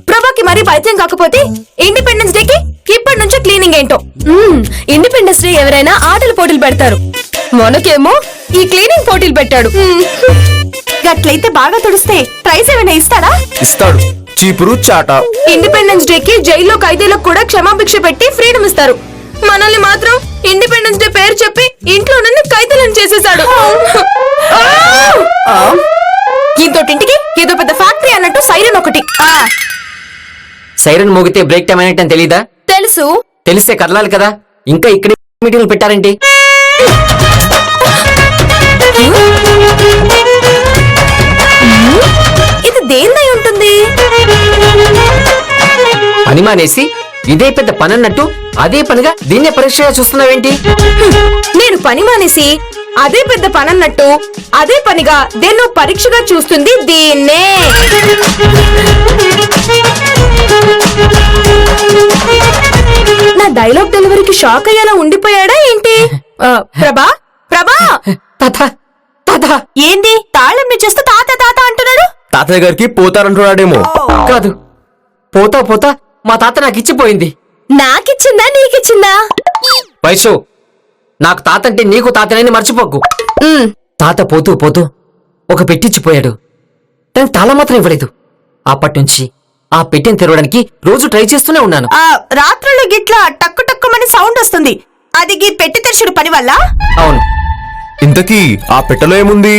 ప్రభాకి మరీ పైత్యం కాకపోతే ఇండిపెండెన్స్ డేకి ఇప్పటి నుంచే క్లీనింగ్ ఏంటో. ఇండిపెండెన్స్ డే ఎవరైనా ఆటల పోటీలు పెడతారు, మనకేమో ఈ క్లీనింగ్ పోటీలు పెట్టాడు. గట్లయితే బాగా తుడిస్తే ప్రైజ్ ఏమైనా ఇస్తాడా? ఇస్తాడు, చీపురు చాట. ఇండిపెండెన్స్ డే కి జైల్లో ఖైదీలకు కూడా క్షమాభిక్ష పెట్టి ఫ్రీడమ్ ఇస్తారు. మనల్ని మాత్రం ఇండిపెండెన్స్ డే పేరు చెప్పి ఇంట్లో నుండి ఖైదీలను చేసేసాడు. ఇంతోటింటికి ఏదో పెద్ద ఫ్యాక్టరీ అన్నట్టు సైరన్ ఒకటి. సైరన్ మోగితే బ్రేక్ టైం అయినట్టు తెలీదా? తెలుసు. తెలిస్తే కదలాలి కదా, ఇంకా ఇక్కడ మీటింగ్లు పెట్టారేంటి? ఇది దేనిదై ఉంటుంది? పని మానేసి ఇదే పెద్ద పని అన్నట్టు అదే పనిగా దీన్నే పరీక్షగా చూస్తున్నావేంటి? నేను పని మానేసి అదే పెద్ద పని అన్నట్టు అదే పనిగా దేన్నో పరీక్షగా చూస్తుంది దీన్నే. నా డైలాగ్ డెలివరీకి షాక్ అయ్యేలా ఉండిపోయాడా ఏంటి? ప్రభా ప్రభా తాత ఏంది తాళం చేస్తూ తాత తాత అంటున్నాడు? తాతయ్య గారికి పోతారంటున్నాడేమో. కాదు, పోతా పోతా మా తాత నాకు ఇచ్చిపోయింది. నాకిచ్చిందా నీకిచ్చిందా? వైషు, నాకు తాత అంటే నీకు తాతనని మర్చిపోకు. తాత పోతూ పోతూ ఒక పెట్టిచ్చిపోయాడు, దానికి తాళం మాత్రం ఇవ్వలేదు. అప్పటినుంచి ఆ పెట్టెని తెరవడానికి రోజు ట్రై చేస్తూనే ఉన్నాను. రాత్రులు గిట్లా టక్కు టక్కుమని సౌండ్ వస్తుంది, అది గీ పెట్టి తెరుచుడు పని వల్ల? అవును. ఇంతకీ ఆ పెట్టెలో ఏముంది?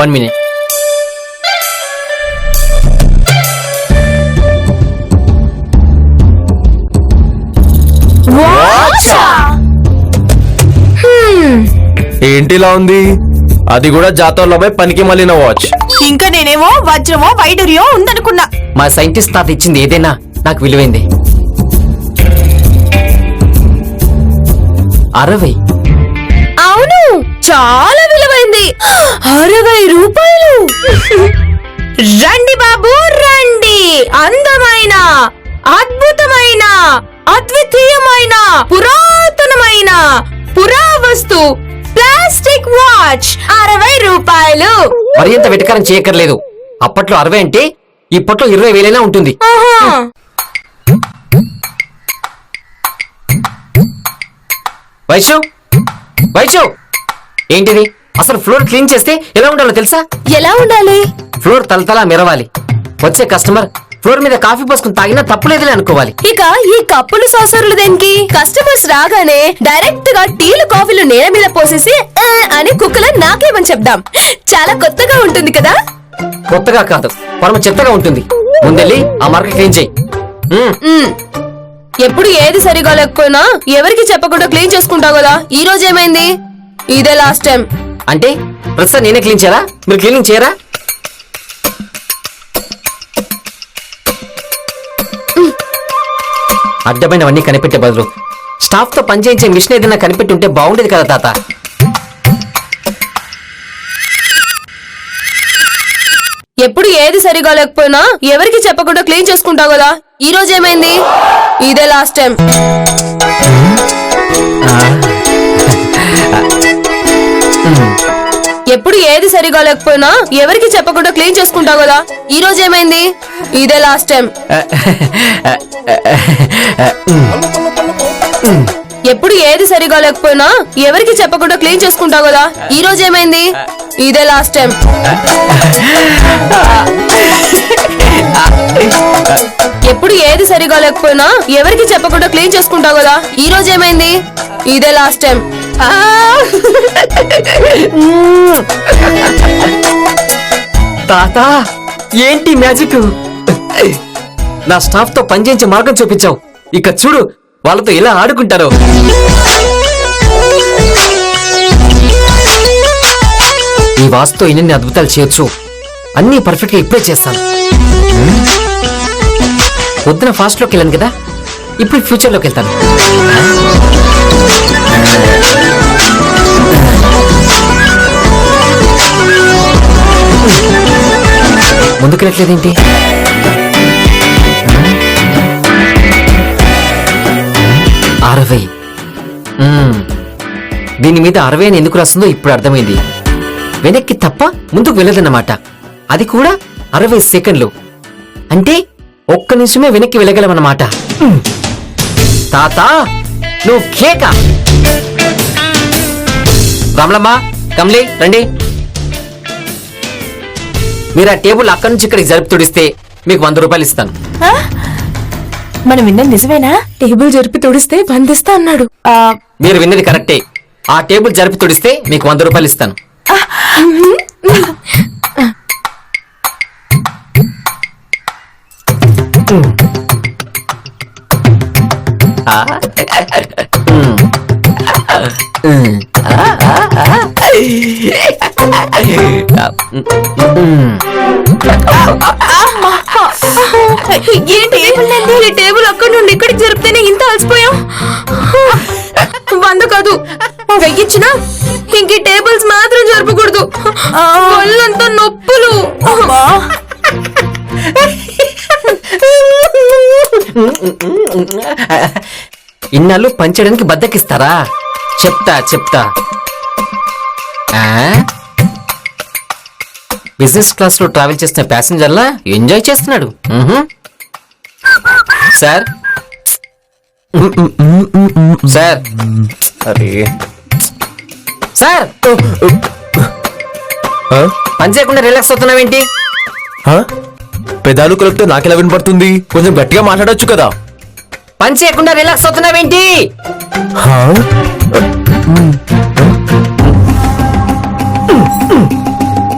1 minute. ఏంటిలా ఉంది? అది కూడా జాతరలోపై పనికి మళ్ళిన వాచ్. ఇంకా నేనేమో వజ్రమో వైడూర్యో ఉందనుకున్నా. మా సైంటిస్ట్ తాత ఇచ్చింది ఏదైనా నాకు విలువైంది. 60. అవును, చాలా విలువైంది. 60 రూపాయలు. రండి బాబు రండి, అందమైన అద్భుతమైన అద్వితీయమైన పురాతనమైన పురావస్తు ప్లాస్టిక్ వాచ్ 60 రూపాయలు. మరి ఎంత వెటకారం చేయక్కర్లేదు. అప్పట్లో 60 అంటే ఇప్పట్లో 20,000 ఉంటుంది. వైషు వైషు, ఏంటిది? అసలు ఫ్లోర్ క్లీన్ చేస్తే ఎలా ఉండాలో తెలుసా? ఎలా ఉండాలి? ఫ్లోర్ తలతలా మెరవాలి. వచ్చే కస్టమర్ ఫ్లోర్ మీద కాఫీ పోసుకుని తాగినా తప్పులేదులే అనుకోవాలి. ఇక ఈ కప్పులు సాసర్లు దేనికి? కస్టమర్స్ రాగానే డైరెక్ట్ గా టీలు కాఫీలు నేల మీద పోసేసి అని కుక్కల నాకేమని చెప్దాం. చాలా కొత్తగా ఉంటుంది కదా? కొత్తగా కాదు, పరమ చెత్తగా ఉంటుంది. ముందెళ్ళి ఆ మరక క్లీన్ చేయి. ఎప్పుడు ఏది సరిగా లేకపోయినా ఎవరికి చెప్పకుండా క్లీన్ చేసుకుంటావు కదా. ఈ రోజు ఏమైంది? ఇదే లాస్ట్ టైం. అంటే ప్రస్తుతం నేనే క్లీన్ చేయాలా? మీరు క్లీనింగ్ చేయరా? అడ్డమైనవన్నీ కనిపెట్టే బదులు స్టాఫ్ తో పనిచేయించే మిషన్ ఏదైనా కనిపెట్టి ఉంటే బాగుండేది కదా తాత. ఎప్పుడు ఏది సరిగా లేకపోయినా ఎవరికి చెప్పకుండా క్లీన్ చేసుకుంటావు కదా. ఈ రోజు ఏమైంది? ఇదే లాస్ట్ టైం. ఎప్పుడు ఏది సరిగా లేకపోయినా ఎవరికి చెప్పకుండా క్లీన్ చేసుకుంటావు కదా. ఈ రోజు ఏమైంది? ఇదే లాస్ట్ టైం. ఎప్పుడు ఏది సరిగా లేకపోయినా ఎవరికి చెప్పకుండా క్లీన్ చేసుకుంటావు కదా. ఈ రోజు ఏమైంది? ఇదే లాస్ట్ టైం. ఎప్పుడు ఏది సరిగా లేకపోయినా ఎవరికి చెప్పకుండా క్లీన్ చేసుకుంటావు కదా. ఈ రోజు ఏమైంది? ఇదే లాస్ట్ టైం. తాత, ఏంటి మ్యాజిక్? నా స్టాఫ్ తో పనిచేయించే మార్గం చూపించావు. ఇక చూడు వాళ్ళతో ఎలా ఆడుకుంటారో. ఈ వాస్తుతో ఎన్ని అద్భుతాలు చేయొచ్చు. అన్ని పర్ఫెక్ట్ గా ఇప్పుడే చేస్తాను. పొద్దున ఫాస్ట్ లోకి వెళ్ళాను కదా, ఇప్పుడు ఫ్యూచర్ లోకి వెళ్తాను. ముందుకెళ్ళట్లేదేంటి? 60. దీని మీద 60 అని ఎందుకు రాస్తుందో ఇప్పుడు అర్థమైంది. వెనక్కి తప్ప ముందుకు వెళ్ళదన్నమాట. అది కూడా 60 సెకండ్లు. అంటే ఒక్క నిమిషమే వెనక్కి వెళ్ళగలమన్నమాట. తాత నువ్వు కేక. రామలమ్మ, కమలి రండి. మీరు ఆ టేబుల్ అక్కడి నుంచి ఇక్కడికి జరిపి తుడిస్తే మీకు 100 రూపాయలు ఇస్తాను. మనం విన్నది నిజమేనా? టేబుల్ జరిపి తుడిస్తే బంధిస్తా అన్నాడు. మీరు విన్నది కరెక్టే. ఆ టేబుల్ జరిపి తుడిస్తే మీకు 100 రూపాయలు ఇస్తాను. ఏంటి ఈ టేబుల్ అక్కడి నుండి ఇక్కడికి జరిపితేనే ఇంత అలసిపోయాం. 100 కాదు 1000 ఇచ్చినా ఇంక ఈ టేబుల్స్ మాత్రం జరపకూడదు. ఒళ్ళంతా నొప్పులు. ఇన్నాళ్ళు పంచడానికి బద్దకిస్తారా? చెప్తా. బిజినెస్ క్లాస్ లో ట్రావెల్ చేస్తున్న ప్యాసింజర్లా ఎంజాయ్ చేస్తున్నాడు. సార్ సార్ అరే సార్ పని చేయకుండా రిలాక్స్ అవుతున్నావేంటి? పెదాలు కలిపితే నాకెలా వినపడుతుంది? కొంచెం గట్టిగా మాట్లాడొచ్చు కదా. పని చేయకుండా రిలాక్స్ అవుతున్నావేంటి?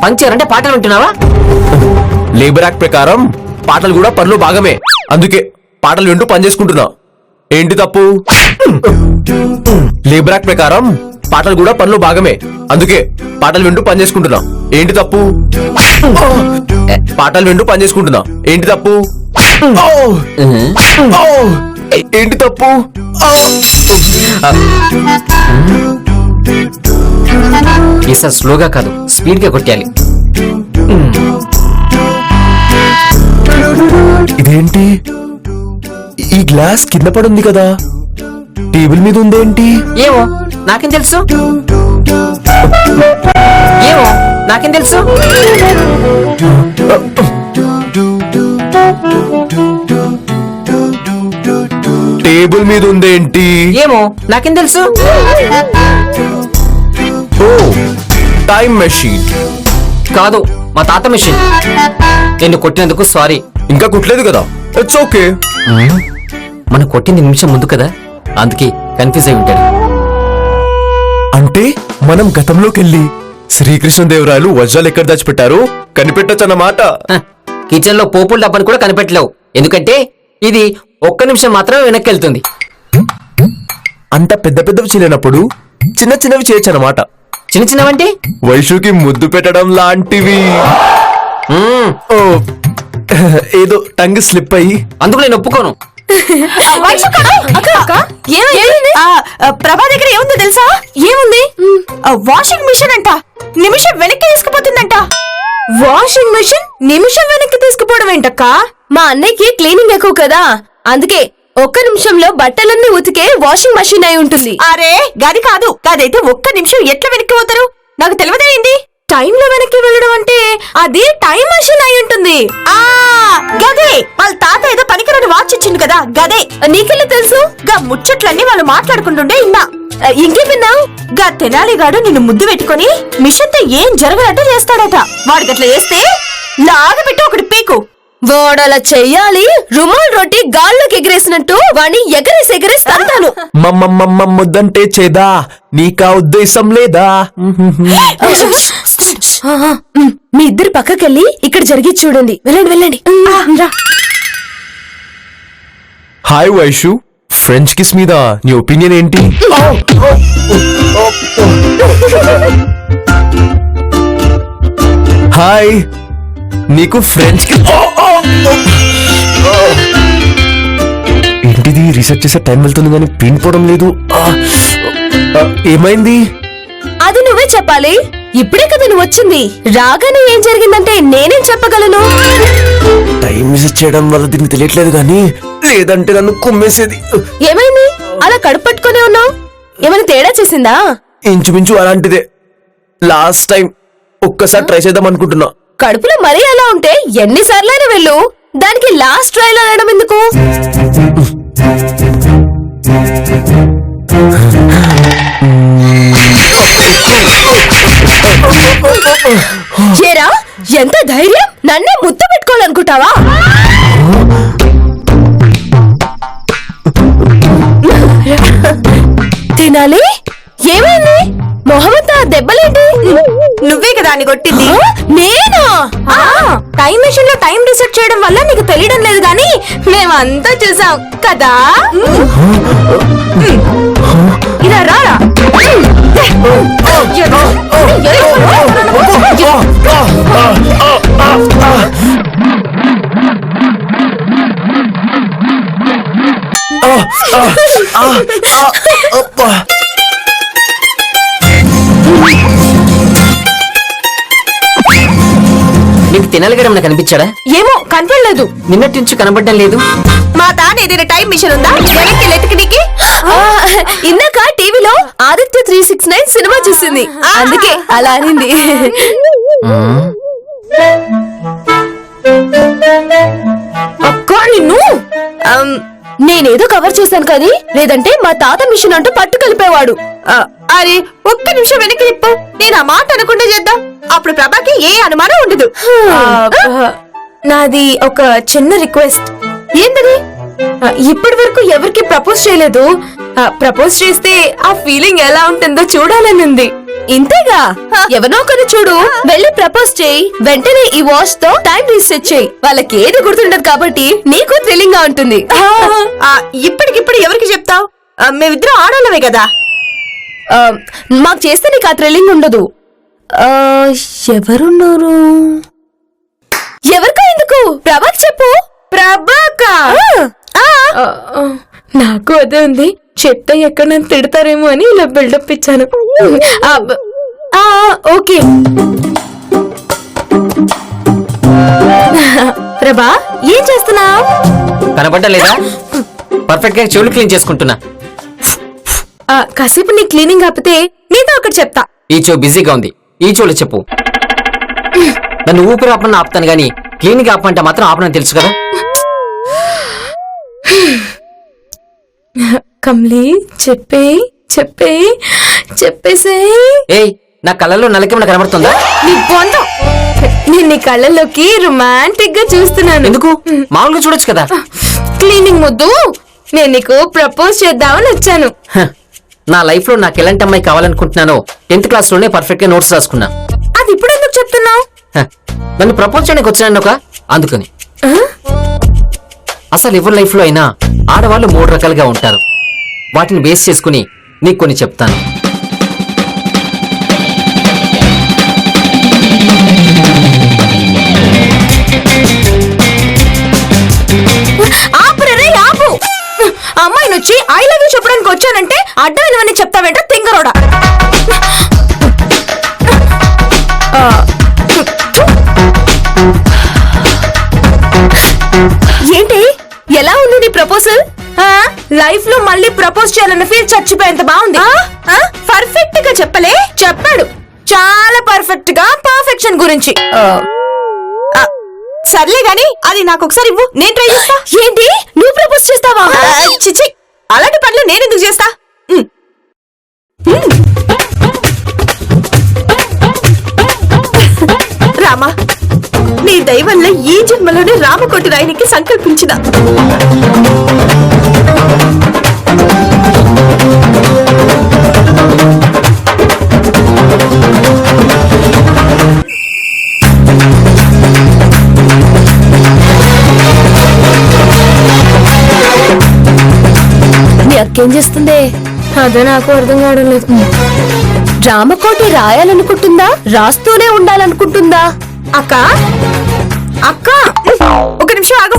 పని చేయాలంటే పాటలు వింటున్నావా? లేబర్ యాక్ట్ ప్రకారం పాటలు కూడా పనిలో భాగమే. అందుకే పాటలు వింటూ పని చేసుకుంటున్నా. ఏంటి తప్పు? లేబర్ యాక్ట్ ప్రకారం పాటలు కూడా పనిలో భాగమే. అందుకే పాటలు వింటూ పని చేసుకుంటున్నా. ఏంటి తప్పు? పాటలు వింటూ పని చేసుకుంటున్నా. ఏంటి తప్పు? ఏంటి తప్పు? ఈసారి స్లోగా కాదు స్పీడ్ గా కొట్టాలి. ఇదేంటి? ఈ గ్లాస్ కింద పడుంది కదా, టేబుల్ మీద ఉందేంటి? ఏమో నాకేం తెలుసు. టేబుల్ మీద ఉందేంటి? ఏమో నాకేం తెలుసు. ఓ టైం మెషిన్ కాదు, మా తాత మెషిన్. నిన్ను కొట్టినందుకు సారీ. ఇంకా కుట్టలేదు కదా, ఇట్స్ ఓకే. మనం కొట్టింది నిమిషం ముందు కదా, అందుకే కన్ఫ్యూజ్ అయి ఉంటాడు. అంటే మనం గతంలోకి వెళ్ళి శ్రీకృష్ణదేవరాయలు వజ్రాలు ఎక్కడ దాచిపెట్టారు కనిపెట్టచ్చు అన్నమాట. కిచెన్ లో పోపుల డబ్బాను కూడా కనిపెట్టలేవు, ఎందుకంటే ఇది ఒక్క నిమిషం మాత్రమే వెనక్కి వెళ్తుంది. అంత పెద్ద పెద్దవి చేయలేనప్పుడు చిన్న చిన్నవి చేయొచ్చు అన్నమాట. చిన్న చిన్నవంటే వైషుకి ముద్దు పెట్టడం లాంటివి. ఓ ఏదో టంగ్ స్లిప్ అయ్యి. అందుకు నేను ఒప్పుకోను. ప్రభా దగ్గర ఏముందో తెలుసా? ఏముంది? వాషింగ్ మిషన్ అంట. నిమిషం వెనక్కి తీసుకుపోతుందంట. వాషింగ్ మిషన్ నిమిషం వెనక్కి తీసుకుపోవడం ఏంటక్క? మా అన్నయ్యకి క్లీనింగ్ ఎక్కువ కదా, అందుకే ఒక్క నిమిషంలో బట్టలన్నీ ఉతికే వాషింగ్ మెషిన్ అయి ఉంటుంది. అరే గది కాదు, గదైతే ఒక్క నిమిషం ఎట్లా వెనక్కి పోతారు? నాకు తెలియదేంటి. టైం లో వెనక్కి వెళ్ళడం అంటే అది టైం మెషిన్ అయి ఉంటుంది. గదే వాళ్ళ తాత ఏదో పనికిరాని వాచ్ ఇచ్చిండు కదా, గదే. నీకెళ్ళి తెలుసు? గా ముచ్చట్లన్నీ వాళ్ళు మాట్లాడుకుంటుండే ఇన్నా. ఇంకేం విన్నావు? గా తెనాలిగాడు నిన్ను ముద్దు పెట్టుకుని మిషన్ తో ఏం జరగనట్టు చేస్తాడట. వాడికి అట్లా చేస్తే లాగబెట్టి ఒకటి పీకు. వాడలా చెయ్యాలి. రుమాల్ రొట్టి గాల్లోకి ఎగిరేసినట్టు వాణ్ణి ఎగరేసి అంటాను. ముద్దంటే చేదా, నీకా ఉద్దేశం లేదా? మీ ఇద్దరు పక్కకెళ్ళి ఇక్కడ జరిగి చూడండి. వెళ్ళండి. హాయ్ వైషు, ఫ్రెంచ్ కిస్ మీద నీ ఒపీనియన్ ఏంటి? హాయ్, నీకు ఫ్రెంచ్ కిస్ ఏంటిది? రీసెర్చ్ చేసే టైం వెళ్తుంది కానీ ప్రింట్ పోవడం లేదు. ఏమైంది? అది నువ్వే చెప్పాలి. ఇప్పుడే కదా నువ్వు వచ్చింది. రాగానే ఏం జరిగిందంటే నేనేం చెప్పగలను? టైం రీసెర్చ్ చేయడం వల్ల దీనికి తెలియట్లేదు కానీ లేదంటే నన్ను కుమ్మేసేది. ఏమైంది? అలా కడుపు పట్టుకునే ఉన్నావు? ఏమైనా తేడా చేసిందా? ఇంచుమించు అలాంటిదే. లాస్ట్ టైం ఒక్కసారి ట్రై చేద్దాం అనుకుంటున్నా. కడుపులో మరీ అలా ఉంటే ఎన్నిసార్లైనా వెళ్ళు. దానికి లాస్ట్ ట్రైల్ అనడం ఎందుకు? ఏరా, ఎంత ధైర్యం! నన్నే ముద్ద పెట్టుకోవాలనుకుంటావా? తినాలి. ఏమైంది? మొహమ్మద్ దెబ్బలేంటి? నువ్వే కదా అని కొట్టింది. నేనా? టైం మెషిన్ లో టైం రీసెట్ చేయడం వల్ల నీకు తెలియడం లేదు గానీ మేమంతా చూసాం కదా. ఇలా రారా. నీకు తినగడం కనిపించాడా? ఏమో కనపడలేదు. నిన్నటి నుంచి కనబడడం లేదు. మా తాత ఏదైనా టైం మిషన్ ఉందా వెనక్కి లెతికిడికి? ఇందాక టీవీలో ఆదిత్య 369 సినిమా చూసింది, అందుకే అలా అనింది. అక్క నిన్ను నేనేదో కవర్ చేశాను కానీ, లేదంటే మా తాత మిషన్ అంటూ పట్టు కలిపేవాడు. అరే ఒక్క నిమిషం వెనక్కి తిప్పు. నేను ఆ మాట అనుకుంటూ చేద్దాం. అప్పుడు ప్రభాకి ఏ అనుమానం ఉండదు. నాది ఒక చిన్న రిక్వెస్ట్. ఏంటది? ఇప్పటి వరకు ఎవరికి ప్రపోజ్ చేయలేదు. ప్రపోజ్ చేస్తే ఆ ఫీలింగ్ ఎలా ఉంటుందో చూడాలని ఉంది. ఇంతేగా, ఎవనో ఒకరు చూడు, వెళ్ళి ప్రపోజ్ చేయి. వెంటనే ఈ వాచ్ తో టైం రీసెట్ చేయి. వాళ్ళకి ఏది గుర్తుండదు కాబట్టి నీకు థ్రిల్లింగ్ గా ఉంటుంది. ఇప్పటికిప్పుడు ఎవరికి చెప్తావు? మేమిద్దరం ఆడాలమే కదా. మాకు చేస్తే నీకు ఆ థ్రిల్లింగ్ ఉండదు. ఎవరున్నారు? ఎవరికా? ఎందుకు? ప్రభాక్ చెప్పు. ప్రభాక నాకు అదే ఉంది. చెప్తే ఎక్కడ నన్ను తిడతారేమో అని ఇలా బిల్డప్ ఇచ్చాను. ఓకే ప్రభా, ఏం చేస్తున్నా? కనబడడం లేదా? పర్ఫెక్ట్ గా చెవులు క్లీన్ చేసుకుంటున్నా. కాసేపు నీ క్లీనింగ్ ఆపితే నీతో ఒకటి చెప్తా. ఈ చెవు బిజీగా ఉంది, ఈ చెవులు చెప్పు. నన్ను ఊపిరి ఆపనని ఆపుతాను గానీ క్లీనింగ్ ఆపమంటే మాత్రం ఆపనని తెలుసు కదా. కమ్లీ, చెప్పేసే. ఏయ్, నా కళ్ళల్లో నలకేమన్నా కనబడుతుందా? నీ బొందం. నేను నీ కళ్ళల్లోకి రొమాంటిక్ గా చూస్తున్నాను. ఎందుకు? మామూలుగా చూడొచ్చు కదా. క్లీనింగ్ ముద్దు, నేను నీకు ప్రపోజ్ చేద్దామని వచ్చాను. నా లైఫ్ లో నాకు ఎలాంటి అమ్మాయి కావాలనుకుంటున్నానో 10th క్లాస్ లోనే పర్ఫెక్ట్ గా నోట్స్ రాసుకున్నా. అది ఇప్పుడు ఎందుకు చెప్తున్నావు? నన్ను ప్రపోజ్ చేయడానికి వచ్చినాను ఒక అందుకని. అసలు ఎవరి లైఫ్ లో అయినా ఆడవాళ్ళు 3 రకాలుగా ఉంటారు. వాటిని బేస్ చేసుకుని నీకు కొన్ని చెప్తాను. ఆపు. అమ్మాయిని వచ్చి ఐ లవ్ యూ చెప్పడానికి వచ్చానంటే అడ్డమైనవన్నీ చెప్తావేంట తింగరోడా. ఏంటి, ఎలా ఉంది నీ ప్రపోజల్? లైఫ్ లో మళ్ళీ ప్రపోజ్ చేయాలన్న ఫీల్ చచ్చిపోయేంత బాగుంది. పర్ఫెక్ట్ గా చెప్పలే. చెప్పాడు చాలా పర్ఫెక్ట్ గా, పర్ఫెక్షన్ గురించి. సర్లే గాని అది నాకు ఒకసారి ఇవ్వు, నేను ట్రై చేస్తా. ఏంటి, నువ్వు ప్రపోజ్ చేస్తావా? చిచి, అలాంటి పనులు నేనెందుకు చేస్తా? రామా, నీ దయ వల్ల ఈ జన్మలోనే రామకోటి రాయనికి సంకల్పించిన. నీ అక్కేం చేస్తుంది? అదే నాకు అర్థం కావడం లేదు. రామకోటి రాయాలనుకుంటుందా, రాస్తూనే ఉండాలనుకుంటుందా? అక్క అక్క ఒక నిమిషం ఆగు.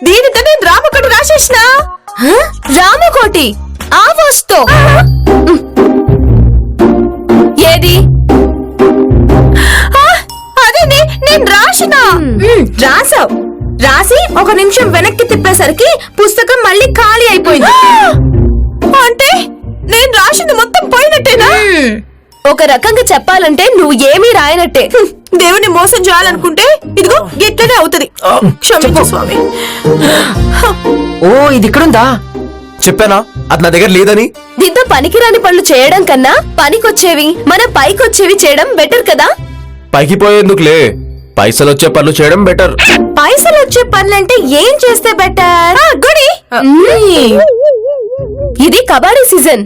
దీనితో నేను రామకోటి రాసేసిన. రామకోటి ఆ వస్తు ఏది? అదే నేను రాసిన. రాసావు. రాసి 1 నిమిషం వెనక్కి తిప్పేసరికి పుస్తకం మళ్ళీ ఖాళీ అయిపోయింది. అంటే నేను రాసింది మొత్తం పోయినట్టేనా? ఒక రకంగా చెప్పాలంటే నువ్వు ఏమీ రాయనట్టే. దేవుని మోసం చేయాలనుకుంటే ఇదిగో గిట్లనే అవుతది. క్షమించు స్వామి. ఓ ఇది ఇక్కడుందా? చెప్పానా అది నా దగ్గర లేదని? దీంతో పనికిరాని పనులు చేయడం కన్నా పనికొచ్చేవి మనం పైకొచ్చేవి చేయడం బెటర్ కదా. పైకి పోయేందుకులే, పైసలు వచ్చే పనులు చేయడం బెటర్. పైసలు వచ్చే పనులంటే ఏం చేస్తే బెటర్? గుడి. ఇది కబడ్డీ సీజన్.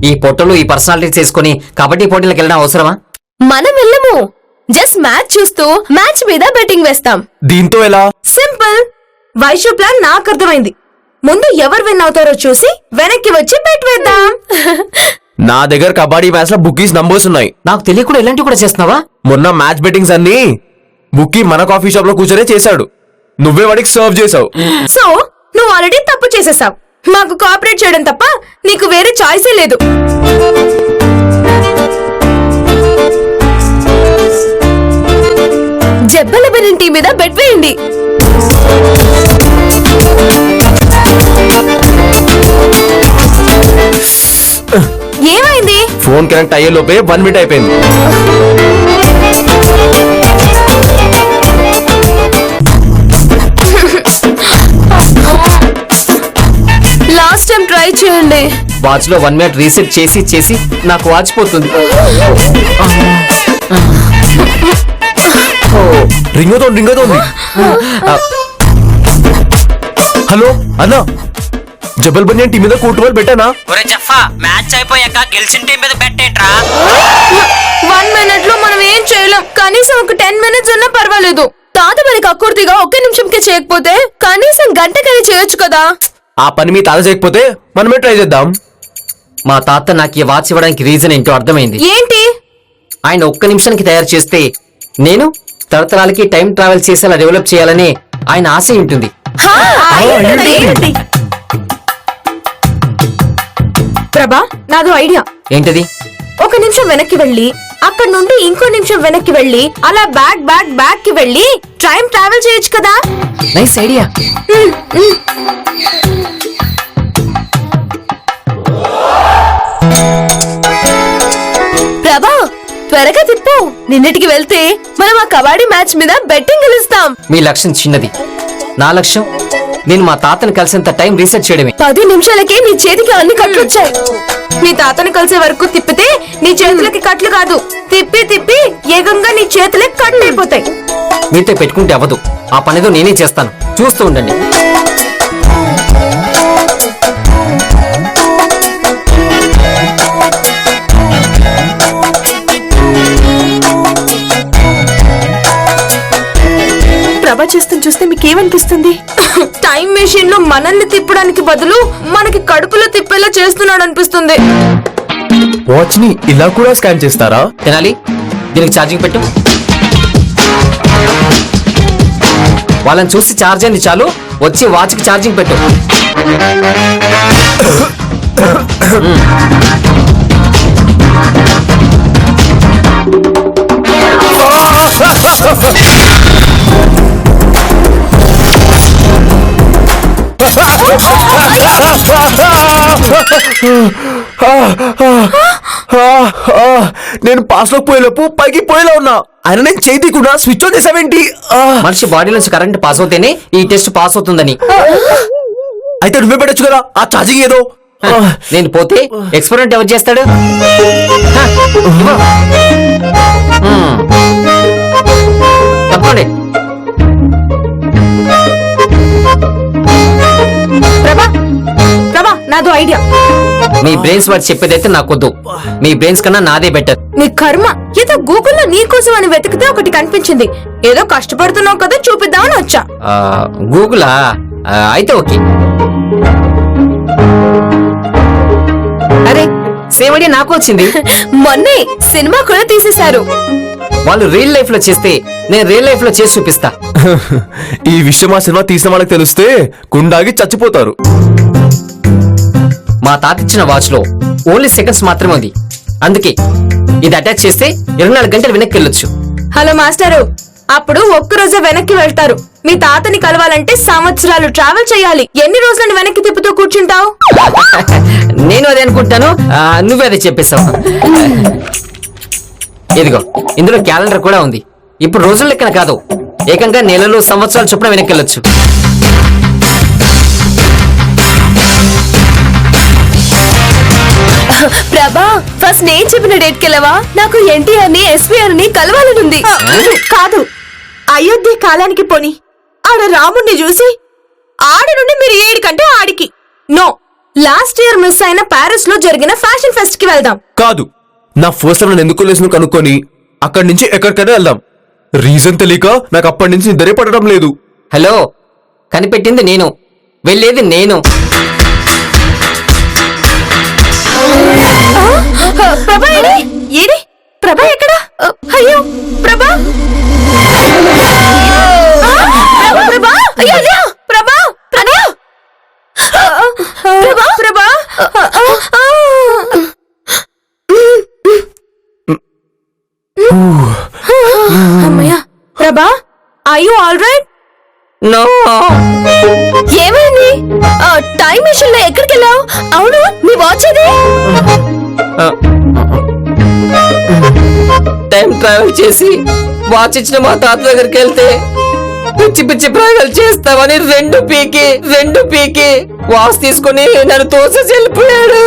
ఈ పొట్టలు ఈ పర్సనాలిటీ చేసుకుని కబడ్డీ పోటీలకు వెళ్ళడం అవసరమా? మనం వెళ్ళము, జస్ట్ మ్యాచ్ చూస్తూ మ్యాచ్ మీద బెట్టింగ్ వేస్తాం. దీంతో ఎలా? సింపుల్. వైషు ప్లాన్ నాకు అర్థమైంది. ముందు ఎవరు విన్ అవుతారో చూసి వెనక్కి వచ్చి బెట్ వేద్దాం. నా దగ్గర కబడ్డీ మ్యాచ్ లో బుకీస్ నంబర్స్ ఉన్నాయి. నాకు తెలియకుండా ఇలాంటివి కూడా చేస్తున్నావా? మొన్న మ్యాచ్ బెట్టింగ్స్ అన్ని బుక్కీ మన కాఫీ షాప్ లో కూర్చొనే చేశాడు. నువ్వే వాడికి సర్వ్ చేసావు. సో నువ్వు ఆల్రెడీ తప్పు చేసేసావు. మాకు కోఆపరేట్ చేయడం తప్ప నీకు వేరే చాయిసే లేదు. జబ్బల బెనింటి మీద బెట్ వేయండి. ఏమైంది? ఫోన్ కనెక్ట్ అయ్యే లోపే 1 మినిట్ అయిపోయింది. లాస్ట్ టైం ట్రై చేయండి. వాచ్ లో 1 మినిట్ రీసెట్ చేసి చేసి నాకు వాచ్ పోతుంది. రింగ్ అవుతోంది. హలో అన్నా, జబల్ బనియన్ టీం మీద కోర్టు పెట్టానా? ఒరే జఫా, మ్యాచ్ అయిపోయాక గెలిచిన టీం మీద పెట్టేట్రా. 1 మినిట్ లో మనం ఏం చేయలేం. కనీసం ఒక 10 మినిట్స్ ఉన్నా పర్వాలేదు. తాత మనకి అక్కుర్తిగా 1 నిమిషంకే చేయకపోతే కనీసం గంటకని చేయొచ్చు కదా. ఆ పని మీ తాత చేయకపోతే మనమే ట్రై చేద్దాం. మా తాత నాకు ఈ వాచ్ ఇవ్వడానికి రీజన్ ఏంటో అర్థమైంది. ఏంటి? ఆయన 1 నిమిషానికి తయారు చేస్తే నేను తరతరాలకి టైం ట్రావెల్ చేసేలా డెవలప్ చేయాలని ఆయన ఆశ ఉంటుంది. ఏంటి? ప్రభా, నాదో ఐడియా. ఏంటది? 1 నిమిషం వెనక్కి వెళ్ళి అక్కడ నుండి ఇంకో నిమిషం వెనక్కి వెళ్ళి అలా బ్యాక్ కి వెళ్ళి టైం ట్రావెల్ చేయొచ్చు కదా. Nice idea. ప్రభా, త్వరగా తిప్పు. నిన్నటికి వెళ్తే మనం ఆ కబడ్డీ మ్యాచ్ మీద బెట్టింగ్ గెలుస్తాం. మీ లక్ష్యం చిన్నది, నా లక్ష్యం నేను మా తాతను కలిసేంత టైం రీసెట్ చేయడమే. 10 నిమిషాలకే నీ చేతికి అన్ని కట్లు వచ్చాయి. నీ తాతని కలిసే వరకు తిప్పితే నీ చేతులకి కట్లు కాదు, తిప్పి తిప్పి ఏకంగా నీ చేతులకి కట్లు అయిపోతాయి. మీతో పెట్టుకుంటే అవ్వదు. ఆ పనిదో నేనే చేస్తాను, చూస్తూ ఉండండి. ప్రభా చేస్తుంది చూస్తే మీకేమనిపిస్తుంది? టైం మెషిన్ లో మనల్ని తిప్పడానికి బదులు మనకి కడుపులో తిప్పేలా చేస్తున్నాడు అనిపిస్తుంది. వాచ్ ని ఇలా కూడా స్కాన్ చేస్తారా? తినాలి, దీనికి ఛార్జింగ్ పెట్టు. వాళ్ళని చూసి ఛార్జ్ అయింది చాలు, వచ్చి వాచ్ కి ఛార్జింగ్ పెట్టు. నేను పాస్ లోకి పోయేలోపు పైకి పోయేలా ఉన్నా. ఆయన నేను చేతి కూడా స్విచ్ ఆన్ చేసావేంటి? మనిషి బాడీ నుంచి కరెంట్ పాస్ అవుతేనే ఈ టెస్ట్ పాస్ అవుతుందని. అయితే నువ్వే పెట్టచ్చు కదా ఆ ఛార్జింగ్ ఏదో. నేను పోతే ఎక్స్పెరిమెంట్ ఎవరు చేస్తాడు? తప్పండి. ప్రభా, నాదో ఐడియా. మీ బ్రెయిన్స్ వాడు చెప్పేదైతే నాకొద్దు. మీ బ్రెయిన్స్ కన్నా నాదే బెటర్. నీ కర్మ. ఏదో గూగుల్లో నీ కోసం అని వెతికితే ఒకటి కనిపించింది. ఏదో కష్టపడుతున్నావు కదా, చూపిద్దామని వచ్చా. గూగులా? అయితే ఓకే. అరే, సేమ్ ఐడియా నాకు వచ్చింది. మొన్నే సినిమా కూడా తీసేశారు. వాళ్ళు రియల్ లైఫ్ లో చేస్తే నేను రియల్ లైఫ్ లో చేసి చూపిస్తా. ఈ విషయం ఆ సినిమా తీసిన వాళ్ళకి తెలిస్తే కుండాగి చచ్చిపోతారు. మా తాత ఇచ్చిన వాచ్ లో ఓన్లీ సెకండ్స్ మాత్రమే ఉంది. అందుకే ఇది అటాచ్ చేస్తే 24 గంటలు వెనక్కి వెళ్ళొచ్చు. హలో మాస్టారు, అప్పుడు ఒక్కరోజే వెనక్కి వెళ్తారు. మీ తాతని కలవాలంటే సంవత్సరాలు ట్రావెల్ చేయాలి. ఎన్ని రోజులను వెనక్కి తిప్పుతూ కూర్చుంటావు? నేను అదే అనుకుంటాను, నువ్వే అదే చెప్పేశావు. ఇదిగో ఇందులో క్యాలెండర్ కూడా ఉంది. ఇప్పుడు రోజుల లెక్కన కాదు, ఏకంగా నెలలు సంవత్సరాలు చొప్పున వెనక్కి వెళ్ళొచ్చు. ప్రభా, ఫస్ట్ నేను చెప్పిన డేట్ కెళ్ళవా? నాకు ఎన్టీఆర్ ని ఎస్వీఆర్ ని కలవాలనుంది. కాదు, అయోధ్య కాలానికి పోని. ఆడ రాముణ్ణి చూసి ఆడ నుండి మీరు 7 కంటే ఆడికి. నో, లాస్ట్ ఇయర్ మిస్ అయిన పారిస్ లో జరిగిన ఫ్యాషన్ ఫెస్ట్ కి వెళ్దాం. కాదు, నా ఫస్ట్ టైం ఎందుకు లేసిన కనుక్కొని అక్కడి నుంచి ఎక్కడికైనా వెళ్దాం. రీజన్ తెలియక నాకు అప్పటి నుంచి నిద్రే పడడం లేదు. హలో, కనిపెట్టింది నేను, వెళ్ళేది నేను. ప్రభా ఏడి? ఏడి ప్రభా ఎక్కడా? అయ్యో ప్రభా! ప్రభా! అయ్యో అయ్యో! ప్రభా! ప్రభా! ప్రభా! ప్రభా! అమ్మయ్య! Prabha, are you all right? No, ఏమైంది? టైం మిషన్ లో ఎక్కడికి వెళ్ళావు? అవును, నీ వాచ్ అది. టైం ట్రావెల్ చేసి వాచ్ ఇచ్చిన మా తాత దగ్గరికి వెళ్తే పిచ్చి పిచ్చి ప్రయోగాలు చేస్తామని రెండు పీకి వాచ్ తీసుకుని నన్ను తోసేసి వెళ్ళిపోయాడు.